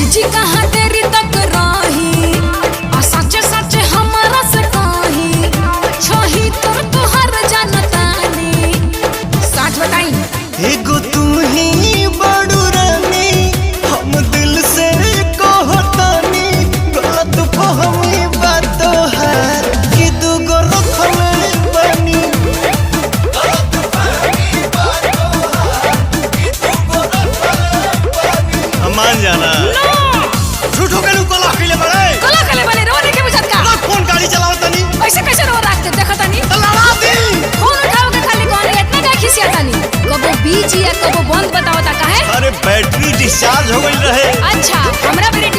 busy कहाँ तेरी तक रही आ सच सच हमारा से कही छही तोर तोहर जानतानी सच बताई एगो तू ही बड़ू रानी हम दिल से कहतानी गलत फहमी बात है कि दूगो रखले बनी मान जाना झूठो के कला कइले बड़े रोने के बुझत का फोन गाड़ी चलावतनी ऐसे कैसे रो रखते देखतानी लड़ा दी फोन उठाओ के खाली कौन इतना का खिसियातानी कबो बीजी या कबो बंद बतावता काहे अरे बैटरी डिस्चार्ज हो गई रहे अच्छा हमरा बेरे